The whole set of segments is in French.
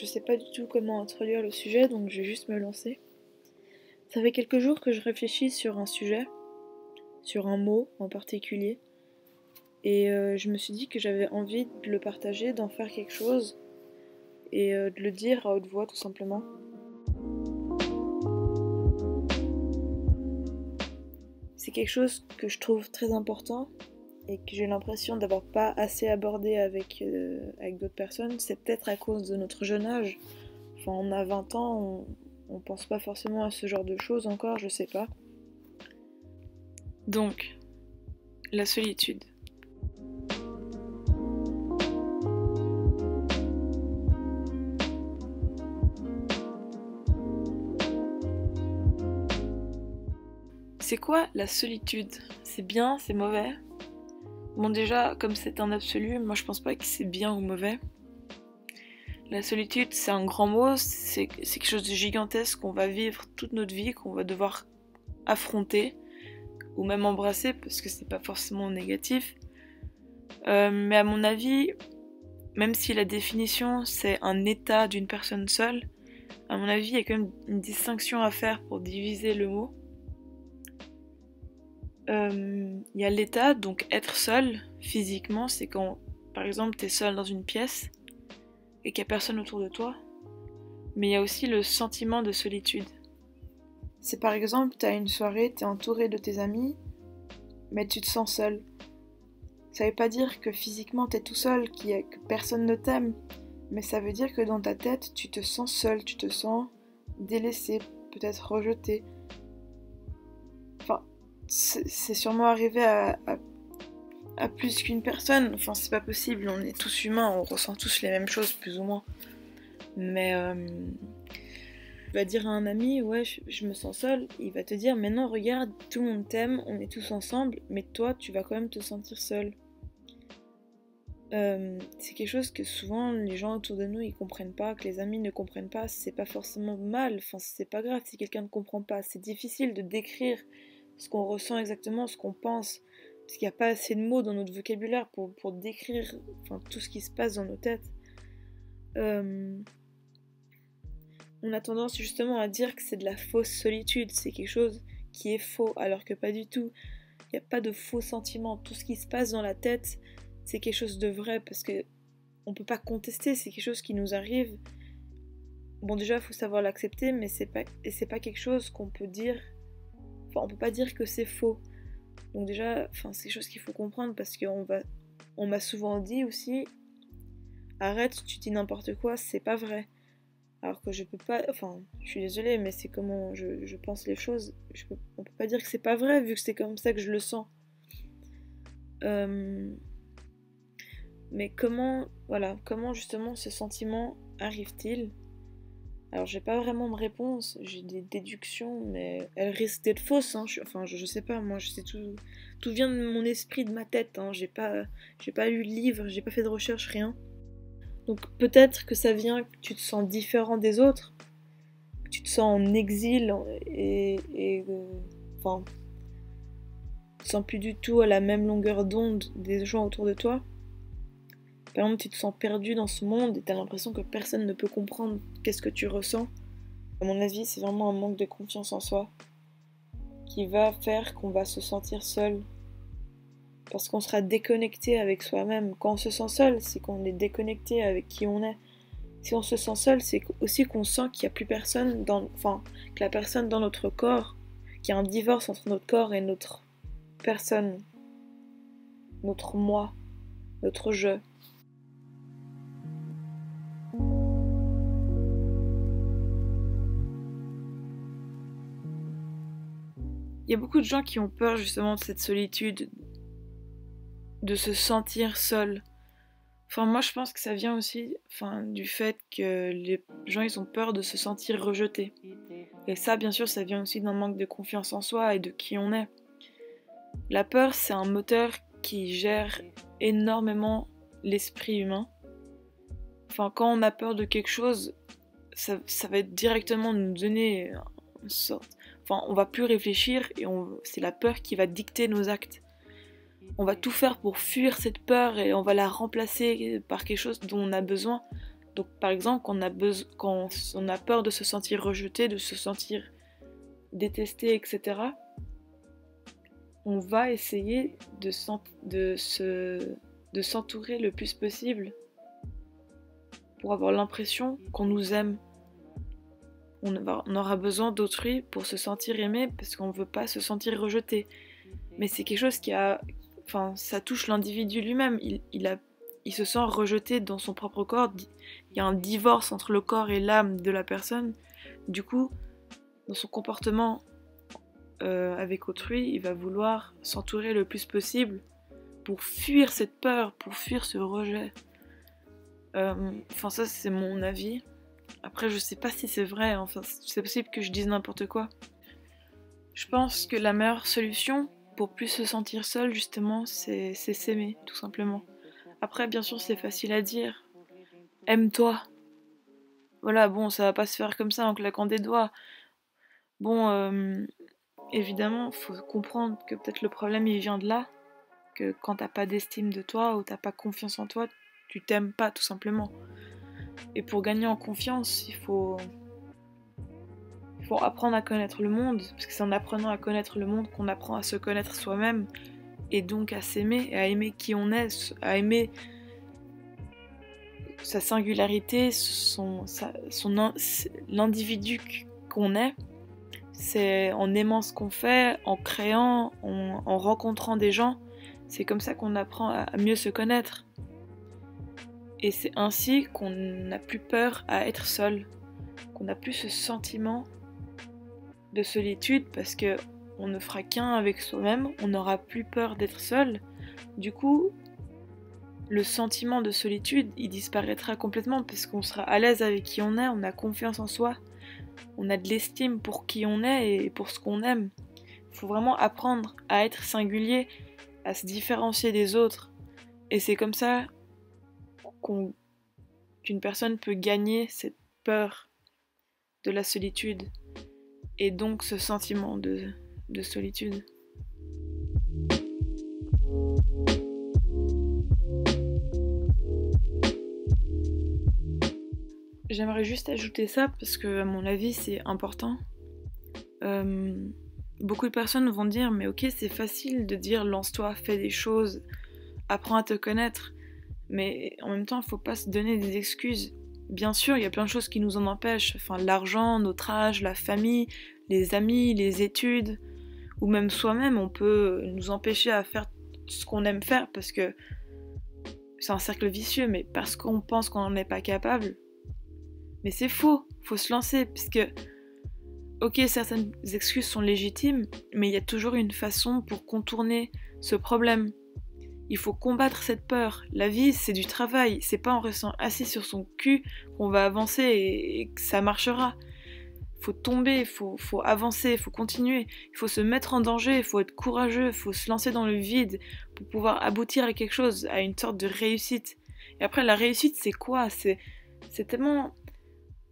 je sais pas du tout comment introduire le sujet, donc je vais juste me lancer. Ça fait quelques jours que je réfléchis sur un sujet, sur un mot en particulier, et je me suis dit que j'avais envie de le partager, d'en faire quelque chose, et de le dire à haute voix tout simplement. C'est quelque chose que je trouve très important et que j'ai l'impression d'avoir pas assez abordé avec d'autres personnes. C'est peut-être à cause de notre jeune âge. Enfin, on a 20 ans, on pense pas forcément à ce genre de choses encore, je sais pas. Donc, la solitude. C'est quoi la solitude? C'est bien, c'est mauvais? Bon, déjà, comme c'est un absolu, moi je pense pas que c'est bien ou mauvais. La solitude, c'est un grand mot, c'est quelque chose de gigantesque qu'on va vivre toute notre vie, qu'on va devoir affronter ou même embrasser parce que c'est pas forcément négatif. Mais à mon avis, même si la définition c'est un état d'une personne seule, à mon avis, il y a quand même une distinction à faire pour diviser le mot. Il y a l'état, donc être seul physiquement, c'est quand par exemple t'es seul dans une pièce et qu'il n'y a personne autour de toi. Mais il y a aussi le sentiment de solitude. C'est par exemple, t'as une soirée, t'es entouré de tes amis, mais tu te sens seul. Ça veut pas dire que physiquement t'es tout seul, que personne ne t'aime, mais ça veut dire que dans ta tête, tu te sens seul, tu te sens délaissé, peut-être rejeté. Enfin, c'est sûrement arrivé à plus qu'une personne. Enfin, c'est pas possible, on est tous humains, on ressent tous les mêmes choses, plus ou moins. Mais tu vas dire à un ami, ouais, je me sens seul, il va te dire, mais non, regarde, tout le monde t'aime, on est tous ensemble, mais toi, tu vas quand même te sentir seul. C'est quelque chose que souvent les gens autour de nous ils comprennent pas, que les amis ne comprennent pas, c'est pas forcément mal, enfin c'est pas grave si quelqu'un ne comprend pas, c'est difficile de décrire ce qu'on ressent exactement, ce qu'on pense, parce qu'il n'y a pas assez de mots dans notre vocabulaire pour décrire enfin, tout ce qui se passe dans nos têtes. On a tendance justement à dire que c'est de la fausse solitude, c'est quelque chose qui est faux, alors que pas du tout. Il n'y a pas de faux sentiments, tout ce qui se passe dans la tête, c'est quelque chose de vrai, parce que on peut pas contester, c'est quelque chose qui nous arrive. Bon déjà, il faut savoir l'accepter, mais c'est pas quelque chose qu'on peut dire. Enfin, on peut pas dire que c'est faux. Donc déjà, enfin, c'est quelque chose qu'il faut comprendre parce on m'a souvent dit aussi, arrête, tu dis n'importe quoi, c'est pas vrai. Alors que je peux pas, enfin, je suis désolée, mais c'est comment je pense les choses. On peut pas dire que c'est pas vrai vu que c'est comme ça que je le sens. Mais comment justement ce sentiment arrive-t-il? Alors j'ai pas vraiment de réponse, j'ai des déductions, mais elles risquent d'être fausses, hein. Je sais pas, moi je sais tout vient de mon esprit, de ma tête, hein. J'ai pas lu de livre, j'ai pas fait de recherche, rien. Donc peut-être que ça vient que tu te sens différent des autres, que tu te sens en exil enfin, tu te sens plus du tout à la même longueur d'onde des gens autour de toi. Par exemple, tu te sens perdu dans ce monde et t'as l'impression que personne ne peut comprendre qu'est-ce que tu ressens. À mon avis, c'est vraiment un manque de confiance en soi qui va faire qu'on va se sentir seul. Parce qu'on sera déconnecté avec soi-même. Quand on se sent seul, c'est qu'on est déconnecté avec qui on est. Si on se sent seul, c'est aussi qu'on sent qu'il n'y a plus personne que la personne dans notre corps, qu'il y a un divorce entre notre corps et notre personne, notre moi, notre je. Il y a beaucoup de gens qui ont peur justement de cette solitude, de se sentir seul. Enfin, moi je pense que ça vient aussi du fait que les gens ils ont peur de se sentir rejetés. Et ça, bien sûr, ça vient aussi d'un manque de confiance en soi et de qui on est. La peur, c'est un moteur qui gère énormément l'esprit humain. Enfin, quand on a peur de quelque chose, ça va directement nous donner une sorte. Enfin, on va plus réfléchir et c'est la peur qui va dicter nos actes. On va tout faire pour fuir cette peur et on va la remplacer par quelque chose dont on a besoin. Donc par exemple, quand on a peur de se sentir rejeté, de se sentir détesté, etc., on va essayer de s'entourer le plus possible pour avoir l'impression qu'on nous aime. On aura besoin d'autrui pour se sentir aimé parce qu'on ne veut pas se sentir rejeté. Mais c'est quelque chose ça touche l'individu lui-même. Il se sent rejeté dans son propre corps. Il y a un divorce entre le corps et l'âme de la personne. Du coup, dans son comportement avec autrui, il va vouloir s'entourer le plus possible pour fuir cette peur, pour fuir ce rejet. Ça c'est mon avis. Après je sais pas si c'est vrai, c'est possible que je dise n'importe quoi. Je pense que la meilleure solution pour plus se sentir seul justement c'est s'aimer tout simplement. Après bien sûr c'est facile à dire. Aime-toi. Voilà, bon ça va pas se faire comme ça en claquant des doigts. Bon, évidemment faut comprendre que peut-être le problème il vient de là. Que quand t'as pas d'estime de toi ou t'as pas confiance en toi, tu t'aimes pas tout simplement. Et pour gagner en confiance, il faut apprendre à connaître le monde, parce que c'est en apprenant à connaître le monde qu'on apprend à se connaître soi-même, et donc à s'aimer, et à aimer qui on est, à aimer sa singularité, l'individu qu'on est. C'est en aimant ce qu'on fait, en créant, en rencontrant des gens, c'est comme ça qu'on apprend à mieux se connaître. Et c'est ainsi qu'on n'a plus peur à être seul, qu'on n'a plus ce sentiment de solitude parce que on ne fera qu'un avec soi-même, on n'aura plus peur d'être seul. Du coup, le sentiment de solitude, il disparaîtra complètement parce qu'on sera à l'aise avec qui on est, on a confiance en soi, on a de l'estime pour qui on est et pour ce qu'on aime. Il faut vraiment apprendre à être singulier, à se différencier des autres. Et c'est comme ça qu'une personne peut gagner cette peur de la solitude et donc ce sentiment de solitude. J'aimerais juste ajouter ça parce que à mon avis c'est important. Beaucoup de personnes vont dire mais ok c'est facile de dire lance-toi, fais des choses, apprends à te connaître. Mais en même temps, il faut pas se donner des excuses. Bien sûr, il y a plein de choses qui nous en empêchent. L'argent, notre âge, la famille, les amis, les études, ou même soi-même, on peut nous empêcher à faire ce qu'on aime faire parce que c'est un cercle vicieux, mais parce qu'on pense qu'on n'en est pas capable. Mais c'est faux, faut se lancer, puisque, ok, certaines excuses sont légitimes, mais il y a toujours une façon pour contourner ce problème. Il faut combattre cette peur. La vie, c'est du travail. C'est pas en restant assis sur son cul qu'on va avancer et que ça marchera. Faut tomber, faut avancer, faut continuer. Il faut se mettre en danger, il faut être courageux, il faut se lancer dans le vide pour pouvoir aboutir à quelque chose, à une sorte de réussite. Et après, la réussite, c'est quoi ? C'est tellement...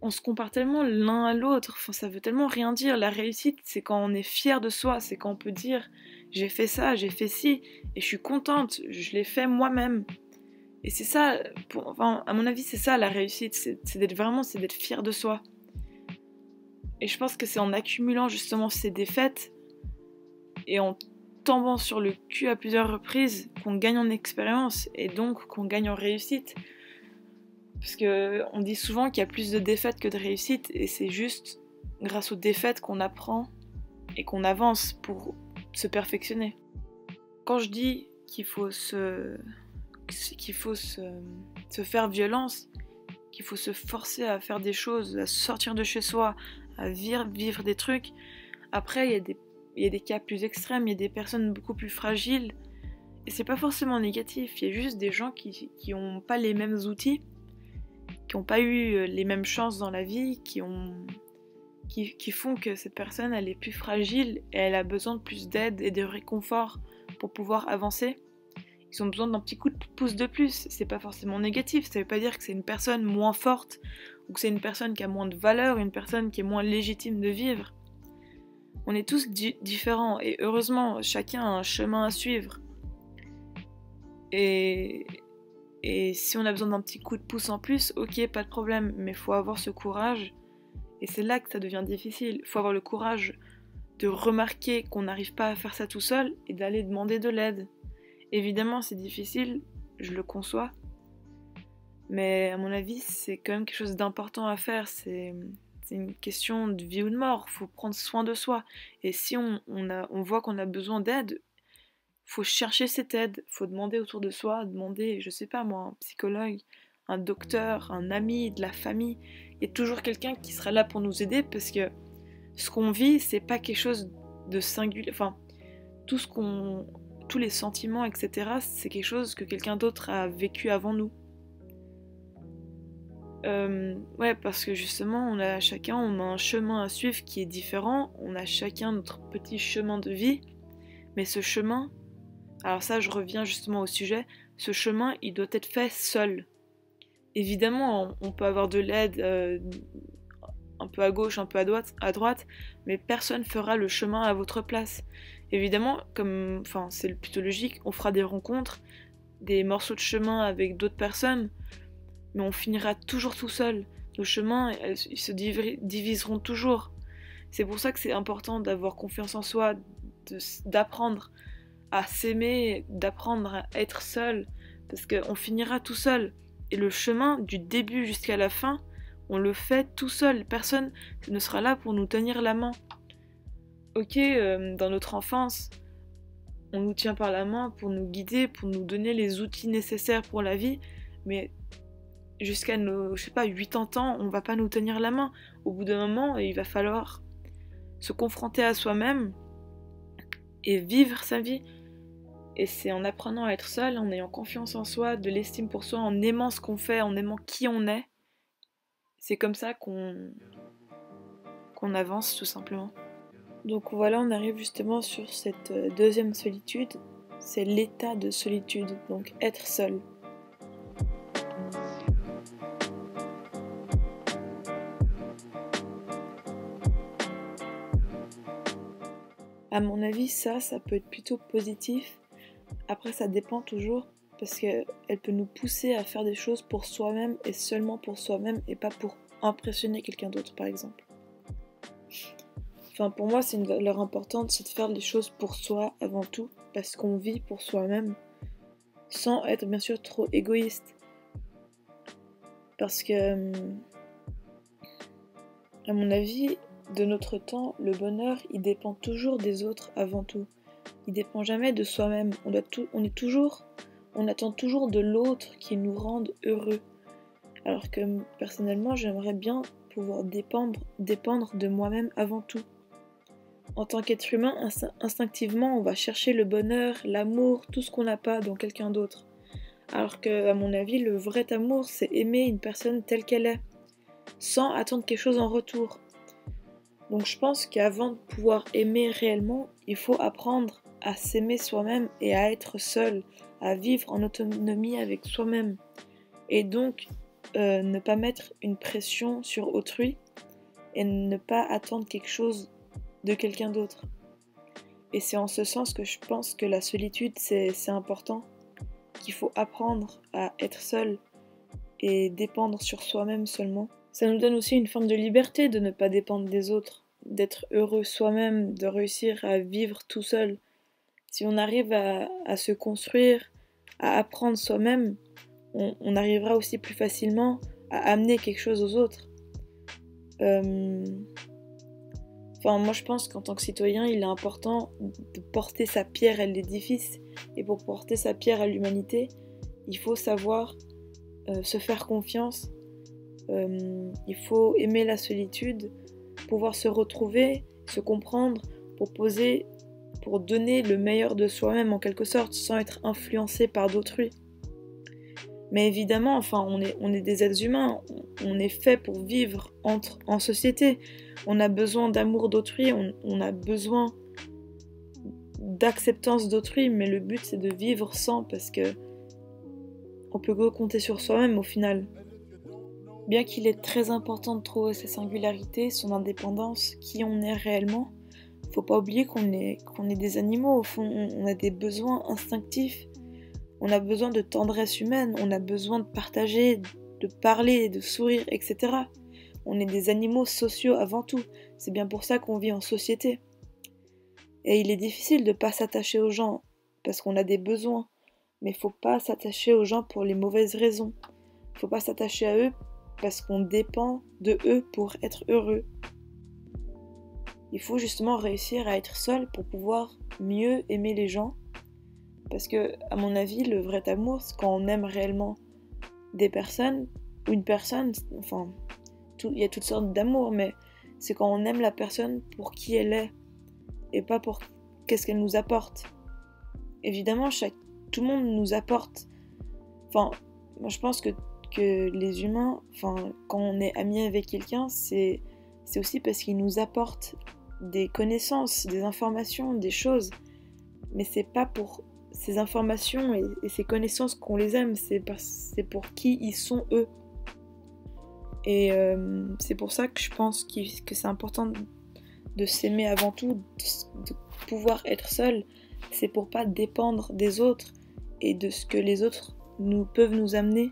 On se compare tellement l'un à l'autre. Ça veut tellement rien dire. La réussite, c'est quand on est fier de soi. C'est quand on peut dire j'ai fait ça, j'ai fait ci, et je suis contente, je l'ai fait moi-même. Et c'est ça, à mon avis, c'est ça la réussite, c'est d'être fier de soi. Et je pense que c'est en accumulant justement ces défaites et en tombant sur le cul à plusieurs reprises qu'on gagne en expérience et donc qu'on gagne en réussite. Parce qu'on dit souvent qu'il y a plus de défaites que de réussites et c'est juste grâce aux défaites qu'on apprend et qu'on avance pour se perfectionner. Quand je dis qu'il faut se faire violence, qu'il faut se forcer à faire des choses, à sortir de chez soi, à vivre des trucs, après il y a des cas plus extrêmes, il y a des personnes beaucoup plus fragiles, et c'est pas forcément négatif, il y a juste des gens qui ont pas les mêmes outils, qui ont pas eu les mêmes chances dans la vie, qui font que cette personne elle est plus fragile et elle a besoin de plus d'aide et de réconfort pour pouvoir avancer. Ils ont besoin d'un petit coup de pouce de plus. C'est pas forcément négatif, ça veut pas dire que c'est une personne moins forte ou que c'est une personne qui a moins de valeur, une personne qui est moins légitime de vivre. On est tous différents et heureusement chacun a un chemin à suivre. Et Et si on a besoin d'un petit coup de pouce en plus, ok, pas de problème, mais il faut avoir ce courage. Et c'est là que ça devient difficile. Il faut avoir le courage de remarquer qu'on n'arrive pas à faire ça tout seul et d'aller demander de l'aide. Évidemment, c'est difficile, je le conçois. Mais à mon avis, c'est quand même quelque chose d'important à faire. C'est une question de vie ou de mort. Il faut prendre soin de soi. Et si on voit qu'on a besoin d'aide, faut chercher cette aide, faut demander autour de soi, demander, je sais pas moi, un psychologue, un docteur, un ami, de la famille. Il y a toujours quelqu'un qui sera là pour nous aider parce que ce qu'on vit, c'est pas quelque chose de singulier. Enfin, tous les sentiments, etc., c'est quelque chose que quelqu'un d'autre a vécu avant nous. Ouais, parce que justement, on a un chemin à suivre qui est différent. On a chacun notre petit chemin de vie. Mais ce chemin, alors ça, je reviens justement au sujet, ce chemin, il doit être fait seul. Évidemment, on peut avoir de l'aide un peu à gauche, un peu à droite, mais personne fera le chemin à votre place. Évidemment, c'est plutôt logique, on fera des rencontres, des morceaux de chemin avec d'autres personnes, mais on finira toujours tout seul. Nos chemins, ils se diviseront toujours. C'est pour ça que c'est important d'avoir confiance en soi, d'apprendre à s'aimer, d'apprendre à être seul, parce qu'on finira tout seul. Et le chemin, du début jusqu'à la fin, on le fait tout seul. Personne ne sera là pour nous tenir la main. Ok, dans notre enfance, on nous tient par la main pour nous guider, pour nous donner les outils nécessaires pour la vie, mais jusqu'à nos, 80 ans, on va pas nous tenir la main. Au bout d'un moment, il va falloir se confronter à soi-même et vivre sa vie. Et c'est en apprenant à être seul, en ayant confiance en soi, de l'estime pour soi, en aimant ce qu'on fait, en aimant qui on est. C'est comme ça qu'on avance tout simplement. Donc voilà, on arrive justement sur cette deuxième solitude. C'est l'état de solitude, donc être seul. À mon avis, ça peut être plutôt positif. Après, ça dépend toujours, parce qu'elle peut nous pousser à faire des choses pour soi-même et seulement pour soi-même et pas pour impressionner quelqu'un d'autre, par exemple. Enfin, pour moi, c'est une valeur importante, c'est de faire les choses pour soi avant tout, parce qu'on vit pour soi-même, sans être bien sûr trop égoïste. Parce que, à mon avis, de notre temps, le bonheur, il dépend toujours des autres avant tout. Il dépend jamais de soi-même. On attend toujours de l'autre qui nous rende heureux. Alors que personnellement, j'aimerais bien pouvoir dépendre de moi-même avant tout. En tant qu'être humain, instinctivement, on va chercher le bonheur, l'amour, tout ce qu'on n'a pas dans quelqu'un d'autre. Alors que, à mon avis, le vrai amour, c'est aimer une personne telle qu'elle est, sans attendre quelque chose en retour. Donc je pense qu'avant de pouvoir aimer réellement, il faut apprendre à s'aimer soi-même et à être seul, à vivre en autonomie avec soi-même. Et donc, ne pas mettre une pression sur autrui et ne pas attendre quelque chose de quelqu'un d'autre. Et c'est en ce sens que je pense que la solitude, c'est important, qu'il faut apprendre à être seul et dépendre sur soi-même seulement. Ça nous donne aussi une forme de liberté de ne pas dépendre des autres, d'être heureux soi-même, de réussir à vivre tout seul. Si on arrive à se construire, à apprendre soi-même, on arrivera aussi plus facilement à amener quelque chose aux autres. Moi je pense qu'en tant que citoyen, il est important de porter sa pierre à l'édifice. Et pour porter sa pierre à l'humanité, il faut savoir se faire confiance. Il faut aimer la solitude, pouvoir se retrouver, se comprendre, pour donner le meilleur de soi-même en quelque sorte, sans être influencé par d'autrui. Mais évidemment, on est des êtres humains, on est fait pour vivre en société. On a besoin d'amour d'autrui, on a besoin d'acceptance d'autrui, mais le but c'est de vivre sans, parce que on peut que compter sur soi-même au final. Bien qu'il est très important de trouver sa singularité, son indépendance, qui on est réellement, faut pas oublier qu'on est des animaux, au fond, on a des besoins instinctifs. On a besoin de tendresse humaine, on a besoin de partager, de parler, de sourire, etc. On est des animaux sociaux avant tout. C'est bien pour ça qu'on vit en société. Et il est difficile de ne pas s'attacher aux gens, parce qu'on a des besoins. Mais il ne faut pas s'attacher aux gens pour les mauvaises raisons. Il ne faut pas s'attacher à eux parce qu'on dépend de eux pour être heureux. Il faut justement réussir à être seul pour pouvoir mieux aimer les gens. Parce que, à mon avis, le vrai amour, c'est quand on aime réellement des personnes, ou une personne, enfin, il y a toutes sortes d'amour, mais c'est quand on aime la personne pour qui elle est, et pas pour qu'est-ce qu'elle nous apporte. Évidemment, tout le monde nous apporte. Enfin, moi je pense que les humains, enfin, quand on est amis avec quelqu'un, c'est aussi parce qu'il nous apporte des connaissances, des informations, des choses. Mais c'est pas pour ces informations et ces connaissances qu'on les aime, c'est pour qui ils sont eux. Et c'est pour ça que je pense que c'est important de s'aimer avant tout, de pouvoir être seul. C'est pour pas dépendre des autres et de ce que les autres peuvent nous amener.